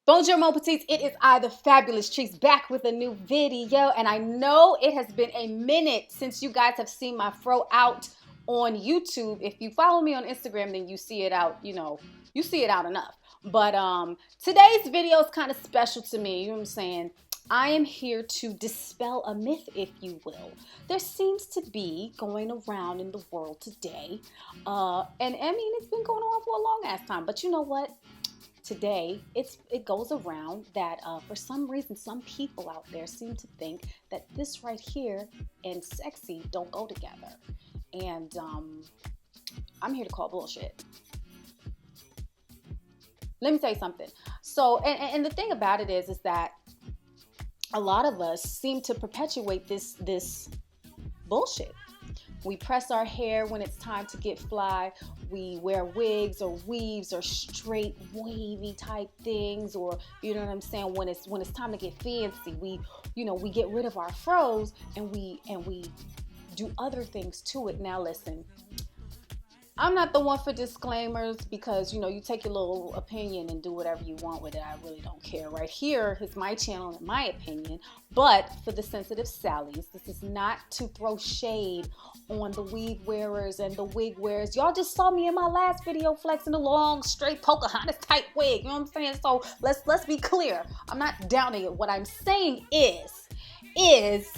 Bonjour Mon Petites, it is I, the Fabulous Trees, back with a new video, and I know it has been a minute since you guys have seen my fro out on YouTube. If you follow me on Instagram, then you see it out, you see it out enough. But today's video is kind of special to me, you know what I'm saying? I am here to dispel a myth, if you will. There seems to be going around in the world today, and I mean, it's been going on for a long ass time, but you know what? Today, it goes around that for some reason, some people out there seem to think that this right here and sexy don't go together. And I'm here to call bullshit. Let me tell you something. So, and the thing about it is that a lot of us seem to perpetuate this bullshit. We press our hair when it's time to get fly. We wear wigs or weaves or straight wavy type things, or you know what I'm saying. When it's time to get fancy, we get rid of our fros and we do other things to it. Now listen, I'm not the one for disclaimers because you take your little opinion and do whatever you want with it. I really don't care. Right here is my channel and my opinion. But for the sensitive Sallies, this is not to throw shade on the weave wearers and the wig wearers. Y'all just saw me in my last video flexing a long, straight Pocahontas type wig. You know what I'm saying? So let's be clear. I'm not downing it. What I'm saying is this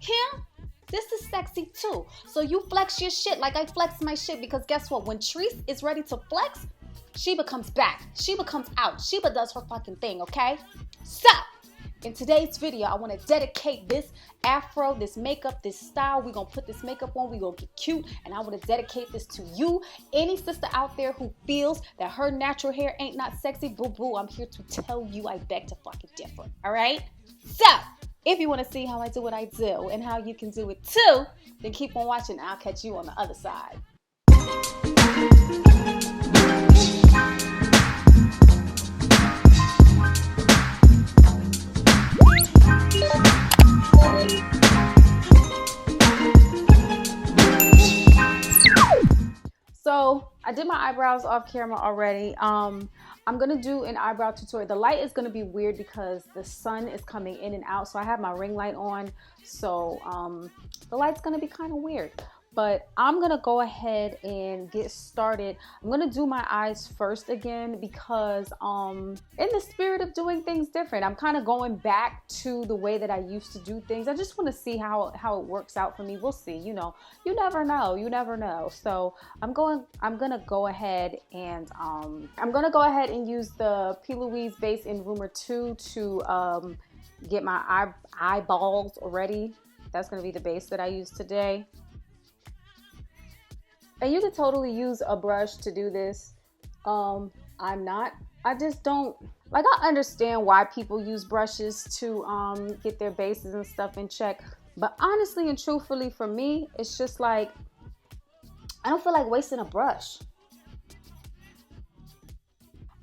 him? This is sexy too. So you flex your shit like I flex my shit, because guess what? When Treese is ready to flex, Sheba comes back. Sheba comes out. Sheba does her fucking thing, okay? So, in today's video, I want to dedicate this afro, this makeup, this style. We're going to put this makeup on. We're going to get cute. And I want to dedicate this to you. Any sister out there who feels that her natural hair ain't not sexy, boo-boo, I'm here to tell you I beg to fucking differ, all right? So, if you want to see how I do what I do and how you can do it too, then keep on watching. I'll catch you on the other side. So I did my eyebrows off camera already. I'm gonna do an eyebrow tutorial. The light is gonna be weird because the sun is coming in and out. So I have my ring light on. So the light's gonna be kind of weird. But I'm gonna go ahead and get started. I'm gonna do my eyes first again because in the spirit of doing things different, I'm kind of going back to the way that I used to do things. I just want to see how it works out for me. We'll see. You never know. You never know. So I'm gonna go ahead and use the P. Louise base in Rumor 2 to get my eyeballs ready. That's gonna be the base that I use today. And you can totally use a brush to do this. I just don't, like, I understand why people use brushes to get their bases and stuff in check. But honestly and truthfully for me, it's just like, I don't feel like wasting a brush.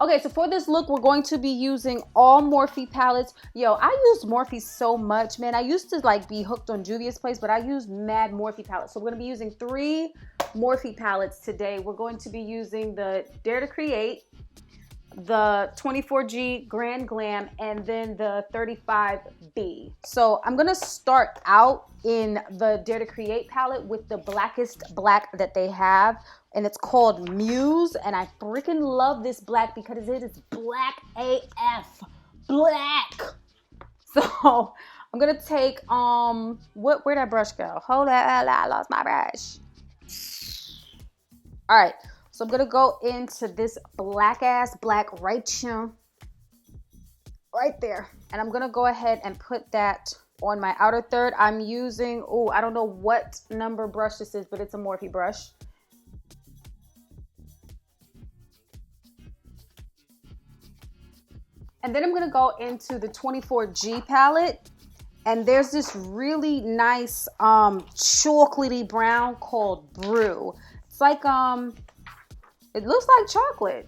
Okay, so for this look, we're going to be using all Morphe palettes. Yo, I use Morphe so much, man. I used to like be hooked on Juvia's Place, but I use mad Morphe palettes. So we're going to be using 3 Morphe palettes today. We're going to be using the Dare to Create, the 24G Grand Glam, and then the 35B. So I'm going to start out in the Dare to Create palette with the blackest black that they have. And it's called Muse, and I freaking love this black because it is black AF. Black. So I'm gonna take where'd that brush go? Hold on, I lost my brush. All right, so I'm gonna go into this black right here, right there, and I'm gonna go ahead and put that on my outer third. I'm using, I don't know what number brush this is, but it's a Morphe brush. And then I'm going to go into the 24G palette. And there's this really nice chocolatey brown called Brew. It's like, it looks like chocolate.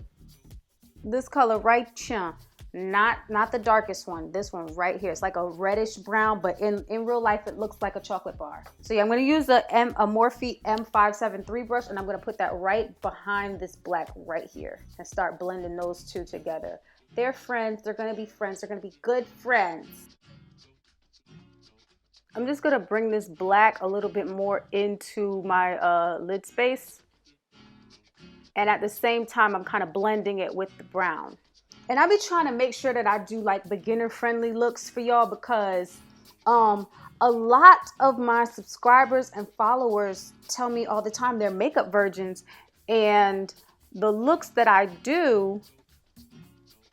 This color right here. Not the darkest one. This one right here. It's like a reddish brown, but in real life, it looks like a chocolate bar. So yeah, I'm going to use a Morphe M573 brush, and I'm going to put that right behind this black right here and start blending those two together. They're friends. They're going to be friends. They're going to be good friends. I'm just going to bring this black a little bit more into my lid space. And at the same time, I'm kind of blending it with the brown. And I be trying to make sure that I do like beginner friendly looks for y'all, because a lot of my subscribers and followers tell me all the time they're makeup virgins, and the looks that I do,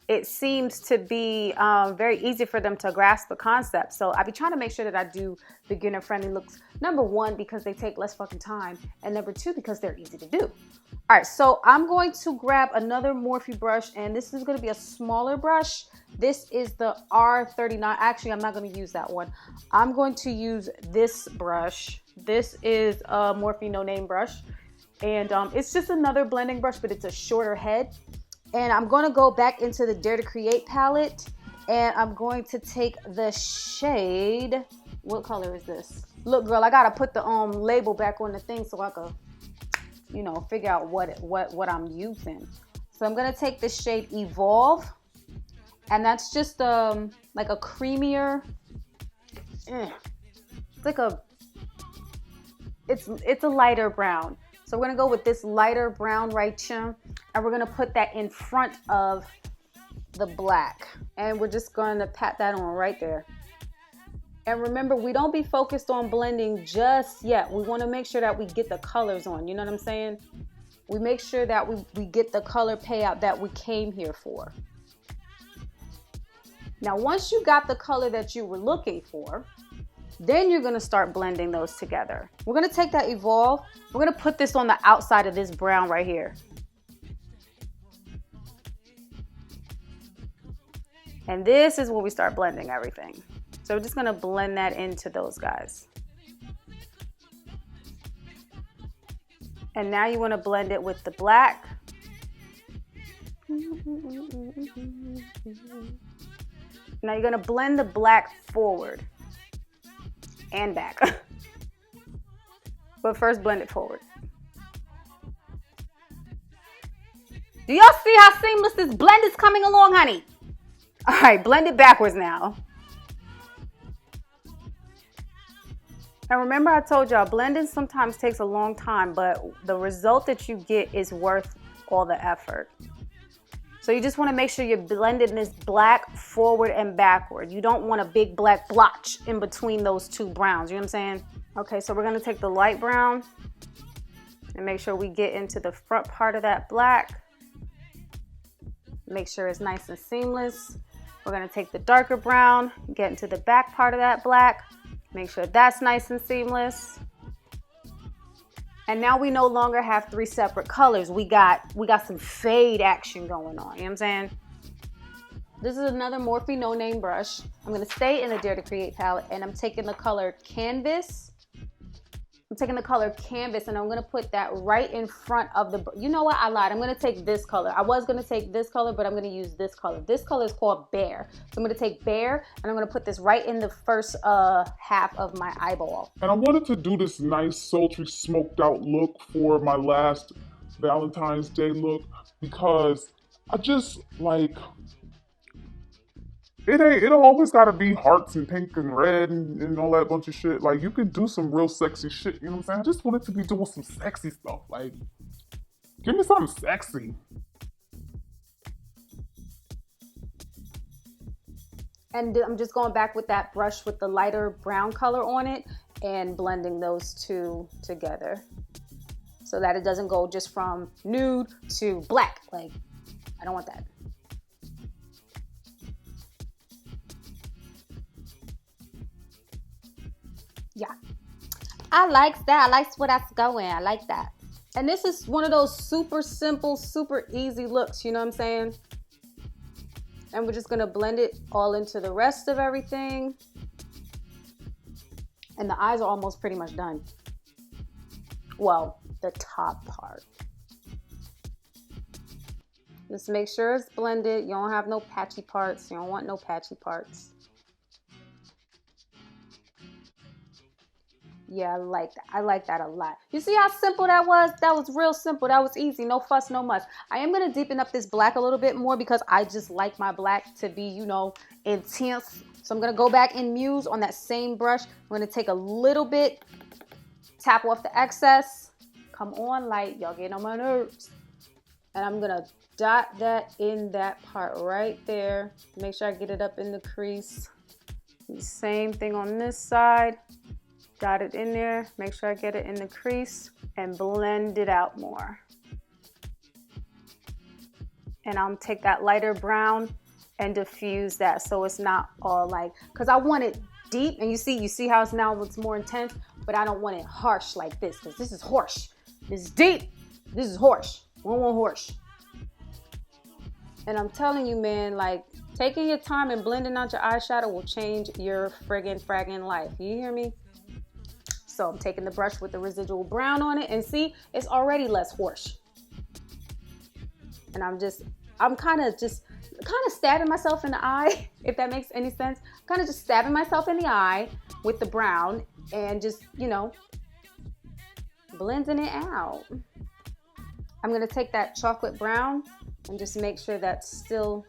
it seems to be very easy for them to grasp the concept. So I be trying to make sure that I do beginner friendly looks. Number one, because they take less fucking time. And number two, because they're easy to do. All right, so I'm going to grab another Morphe brush, and this is going to be a smaller brush. This is the R39. Actually, I'm not going to use that one. I'm going to use this brush. This is a Morphe No Name brush. And it's just another blending brush, but it's a shorter head. And I'm going to go back into the Dare to Create palette, and I'm going to take the shade. What color is this? Look, girl, I got to put the label back on the thing so I can, you know, figure out what I'm using. So I'm going to take the shade Evolve, and that's just like a creamier, it's like it's a lighter brown. So we're going to go with this lighter brown right here, and we're going to put that in front of the black. And we're just going to pat that on right there. And remember, we don't be focused on blending just yet. We want to make sure that we get the colors on. You know what I'm saying? We make sure that we get the color payout that we came here for. Now, once you got the color that you were looking for, then you're going to start blending those together. We're going to take that Evolve. We're going to put this on the outside of this brown right here. And this is where we start blending everything. So we're just going to blend that into those guys. And now you want to blend it with the black. Now you're going to blend the black forward and back. But first blend it forward. Do y'all see how seamless this blend is coming along, honey? All right, blend it backwards now. And remember, I told y'all blending sometimes takes a long time, but the result that you get is worth all the effort. So you just want to make sure you're blending this black forward and backward. You don't want a big black blotch in between those two browns. You know what I'm saying? Okay, so we're going to take the light brown and make sure we get into the front part of that black. Make sure it's nice and seamless. We're going to take the darker brown, get into the back part of that black. Make sure that's nice and seamless. And now we no longer have three separate colors. We got some fade action going on. You know what I'm saying? This is another Morphe No Name brush. I'm going to stay in the Dare to Create palette, and I'm taking the color Canvas. I'm taking the color Canvas, and I'm going to put that right in front of the, you know what, I lied. I'm going to take this color. I was going to take this color, but I'm going to use this color. This color is called Bear. So I'm going to take Bear, and I'm going to put this right in the first half of my eyeball. And I wanted to do this nice, sultry, smoked out look for my last Valentine's Day look, because I just like, it don't always gotta be hearts and pink and red and all that bunch of shit. Like, you can do some real sexy shit, you know what I'm saying? I just wanted to be doing some sexy stuff. Like, give me something sexy. And I'm just going back with that brush with the lighter brown color on it and blending those two together so that it doesn't go just from nude to black. Like, I don't want that. Yeah, I like that. I like where that's going. I like that. And this is one of those super simple, super easy looks, you know what I'm saying? And we're just gonna blend it all into the rest of everything. And the eyes are almost pretty much done. Well, the top part. Just make sure it's blended. You don't have no patchy parts. You don't want no patchy parts. Yeah, I like that. I like that a lot. You see how simple that was? That was real simple. That was easy. No fuss, no muss. I am going to deepen up this black a little bit more because I just like my black to be, you know, intense. So I'm going to go back and muse on that same brush. I'm going to take a little bit, tap off the excess. Come on, light. Y'all getting on my nerves. And I'm going to dot that in that part right there. Make sure I get it up in the crease. The same thing on this side. Dot it in there, make sure I get it in the crease and blend it out more. And I'll take that lighter brown and diffuse that so it's not all like, because I want it deep, and you see how it's now looks more intense, but I don't want it harsh like this, because this is harsh. This is deep, this is harsh. We don't want harsh. And I'm telling you, man, like taking your time and blending out your eyeshadow will change your fraggin' life. You hear me? So I'm taking the brush with the residual brown on it, and see, it's already less harsh. And I'm kind of stabbing myself in the eye, if that makes any sense. Kind of just stabbing myself in the eye with the brown and just, you know, blending it out. I'm gonna take that chocolate brown and just make sure that's still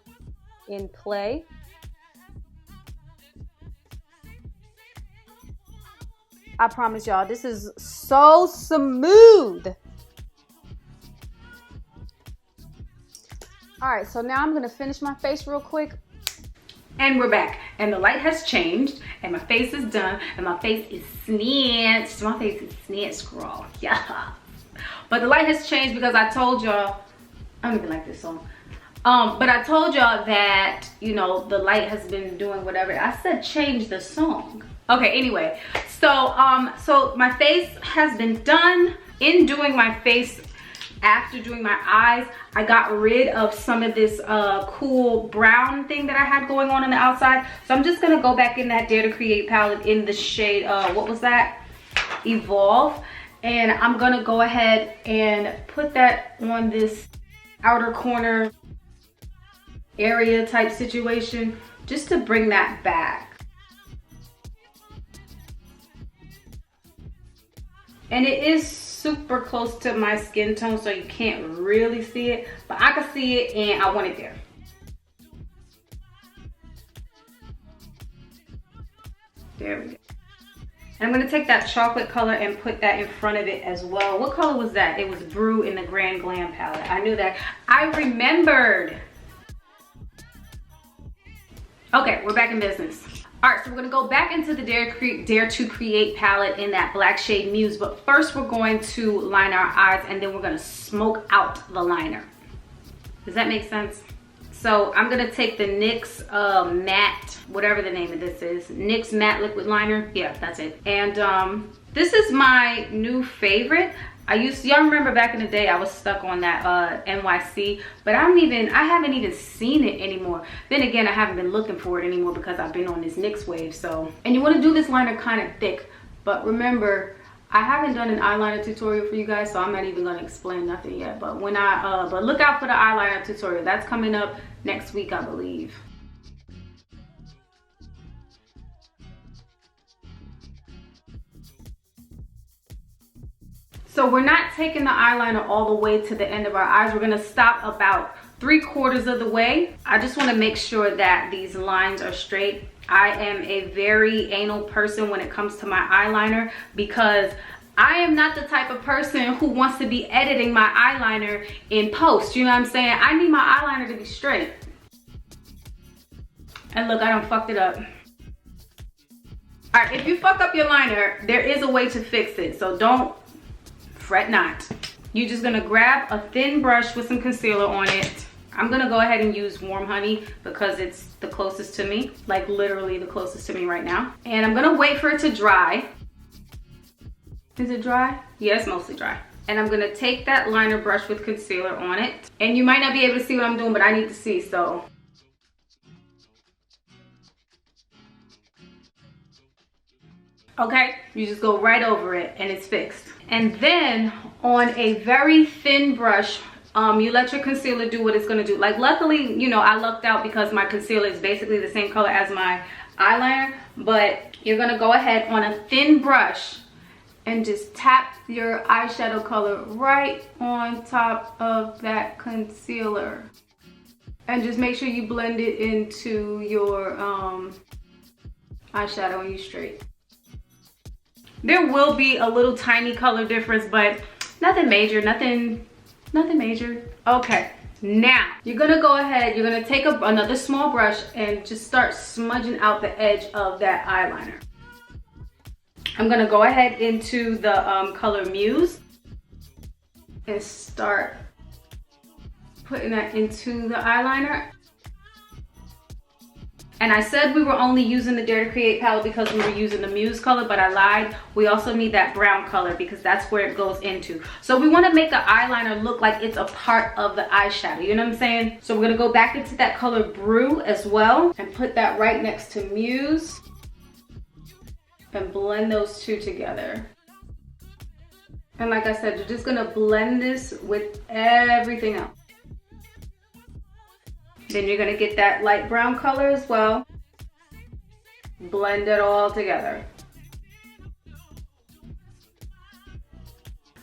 in play. I promise y'all, this is so smooth. All right, so now I'm gonna finish my face real quick. And we're back, and the light has changed, and my face is done, and my face is snatched. My face is snatched, girl, yeah. But the light has changed because I told y'all, I don't even like this song. But I told y'all that, you know, the light has been doing whatever. I said change the song. Okay, anyway, so my face has been done. In doing my face, after doing my eyes, I got rid of some of this cool brown thing that I had going on the outside. So I'm just gonna go back in that Dare to Create palette in the shade, what was that? Evolve. And I'm gonna go ahead and put that on this outer corner area type situation, just to bring that back. And it is super close to my skin tone, so you can't really see it, but I can see it and I want it there. There we go. And I'm gonna take that chocolate color and put that in front of it as well. What color was that? It was Brew in the Grand Glam palette. I knew that. I remembered. Okay, we're back in business. All right, so we're gonna go back into the Dare to Create palette in that black shade Muse, but first we're going to line our eyes, and then we're gonna smoke out the liner. Does that make sense? So I'm gonna take the NYX matte, whatever the name of this is, NYX matte liquid liner. Yeah, that's it. And this is my new favorite. Y'all remember back in the day I was stuck on that NYC, but I haven't even seen it anymore. Then again, I haven't been looking for it anymore because I've been on this NYX wave. So, and you want to do this liner kind of thick, but remember, I haven't done an eyeliner tutorial for you guys, so I'm not even going to explain nothing yet. But when but look out for the eyeliner tutorial. That's coming up next week, I believe. So we're not taking the eyeliner all the way to the end of our eyes. We're gonna stop about 3/4 of the way. I just wanna make sure that these lines are straight. I am a very anal person when it comes to my eyeliner, because I am not the type of person who wants to be editing my eyeliner in post. You know what I'm saying? I need my eyeliner to be straight. And look, I done fucked it up. All right, if you fuck up your liner, there is a way to fix it. So don't fret not. You're just gonna grab a thin brush with some concealer on it. I'm gonna go ahead and use Warm Honey because it's the closest to me, like literally the closest to me right now. And I'm gonna wait for it to dry. Is it dry? Yeah, it's mostly dry. And I'm gonna take that liner brush with concealer on it. And you might not be able to see what I'm doing, but I need to see, so. Okay, you just go right over it and it's fixed. And then on a very thin brush, you let your concealer do what it's gonna do. Like luckily, you know, I lucked out because my concealer is basically the same color as my eyeliner, but you're gonna go ahead on a thin brush and just tap your eyeshadow color right on top of that concealer. And just make sure you blend it into your eyeshadow and you straight. There will be a little tiny color difference, but nothing major, nothing major. Okay, now you're gonna go ahead, you're gonna take another small brush and just start smudging out the edge of that eyeliner. I'm gonna go ahead into the color Muse and start putting that into the eyeliner. And I said we were only using the Dare to Create palette because we were using the Muse color, but I lied. We also need that brown color because that's where it goes into. So we want to make the eyeliner look like it's a part of the eyeshadow, you know what I'm saying? So we're going to go back into that color Brew as well and put that right next to Muse and blend those two together. And like I said, you're just going to blend this with everything else. Then you're gonna get that light brown color as well. Blend it all together. So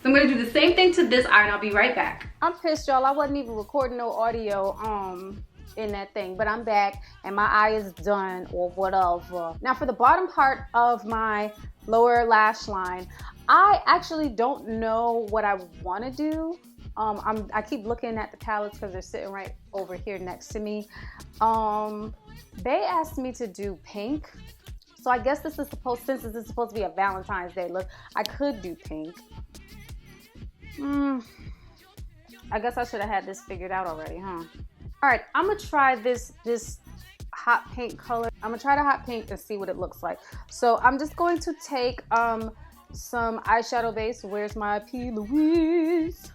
I'm gonna do the same thing to this eye and I'll be right back. I'm pissed, y'all. I wasn't even recording no audio in that thing, but I'm back and my eye is done or whatever. Now for the bottom part of my lower lash line, I actually don't know what I wanna do. I keep looking at the palettes because they're sitting right over here next to me. They asked me to do pink. So I guess since this is supposed to be a Valentine's Day look, I could do pink. I guess I should have had this figured out already, huh? All right, I'm gonna try this hot pink color. I'm gonna try the hot pink and see what it looks like. So I'm just going to take some eyeshadow base. Where's my P. Louise?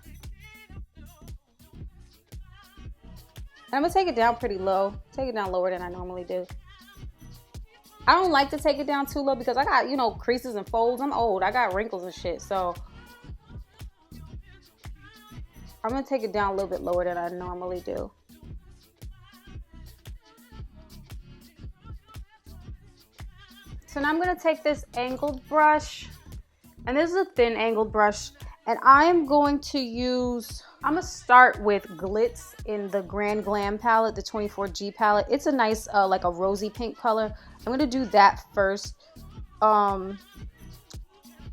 I'm gonna take it down pretty low. Take it down lower than I normally do. I don't like to take it down too low because I got, you know, creases and folds. I'm old. I got wrinkles and shit. So I'm gonna take it down a little bit lower than I normally do. So now I'm gonna take this angled brush, and this is a thin angled brush, and I am going to use, I'm gonna start with Glitz in the Grand Glam palette, the 24G palette. It's a nice, like a rosy pink color. I'm gonna do that first, cause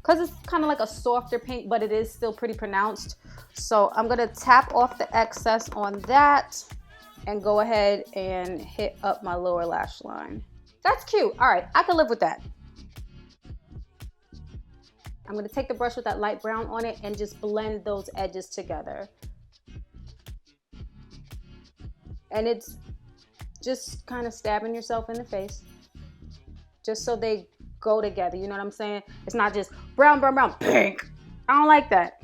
it's kind of like a softer pink, but it is still pretty pronounced. So I'm gonna tap off the excess on that and go ahead and hit up my lower lash line. That's cute. All right, I can live with that. I'm going to take the brush with that light brown on it and just blend those edges together. And it's just kind of stabbing yourself in the face, just so they go together. You know what I'm saying? It's not just brown, brown, brown, pink. I don't like that.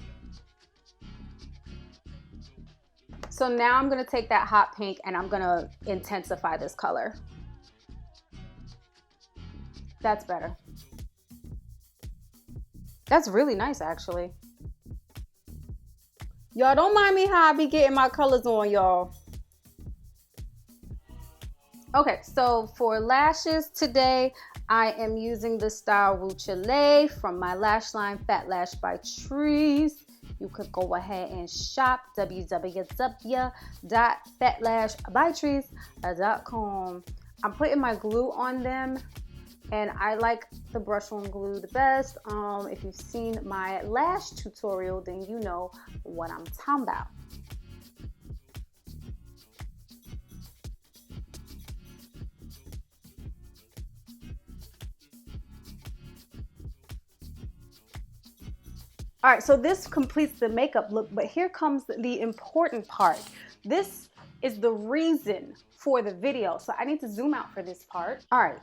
So now I'm going to take that hot pink and I'm going to intensify this color. That's better. That's really nice, actually. Y'all don't mind me how I be getting my colors on, y'all. Okay, so for lashes today, I am using the style Ruchelay from my lash line, Fat Lash by Trees. You could go ahead and shop www.fatlashbytrees.com. I'm putting my glue on them. And I like the brush on glue the best. If you've seen my lash tutorial, then you know what I'm talking about. All right, so this completes the makeup look, but here comes the important part. This is the reason for the video. So I need to zoom out for this part. All right.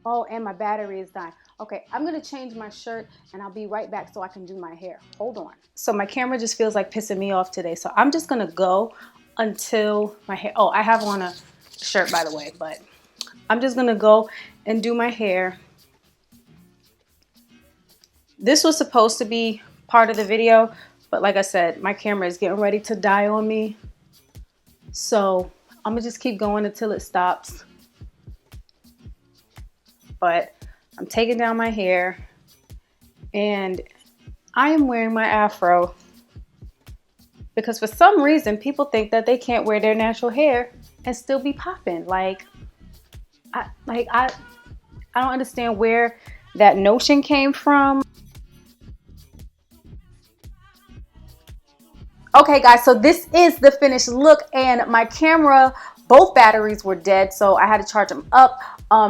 Oh, and my battery is dying. Okay, I'm gonna change my shirt and I'll be right back so I can do my hair. Hold on. So my camera just feels like pissing me off today. So I'm just gonna go until my hair, oh, I have on a shirt by the way, but I'm just gonna go and do my hair. This was supposed to be part of the video, but like I said, my camera is getting ready to die on me. So I'm gonna just keep going until it stops. But I'm taking down my hair And I am wearing my afro because for some reason people think that they can't wear their natural hair and still be popping. Like I don't understand where that notion came from. Okay guys, so this is the finished look, and my camera, both batteries were dead, so I had to charge them up.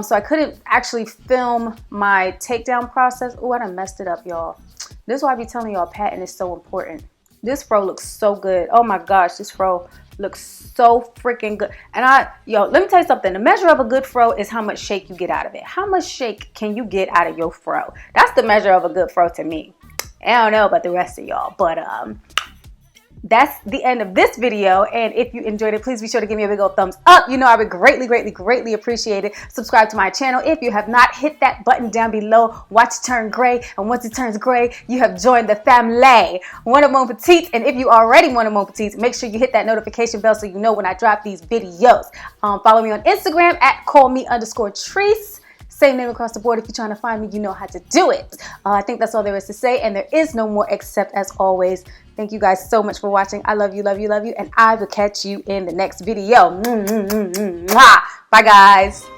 So I couldn't actually film my takedown process. Oh, I done messed it up, y'all. This is why I be telling y'all pattern is so important. This fro looks so good. Oh my gosh, this fro looks so freaking good. And yo, let me tell you something. The measure of a good fro is how much shake you get out of it. How much shake can you get out of your fro? That's the measure of a good fro to me. I don't know about the rest of y'all, but that's the end of this video. And if you enjoyed it, please be sure to give me a big old thumbs up. You know I would greatly appreciate it. Subscribe to my channel if you have not. Hit that button down below. Watch it turn gray, and once it turns gray, you have joined the family. Bonjour Mon Petites. And if you already Bonjour Mon Petites, make sure you hit that notification bell so you know when I drop these videos. Follow me on Instagram at @callme_Trice. Same name across the board. If you're trying to find me, you know how to do it. I think that's all there is to say, and there is no more except, as always, thank you guys so much for watching. I love you, and I will catch you in the next video. Bye, guys.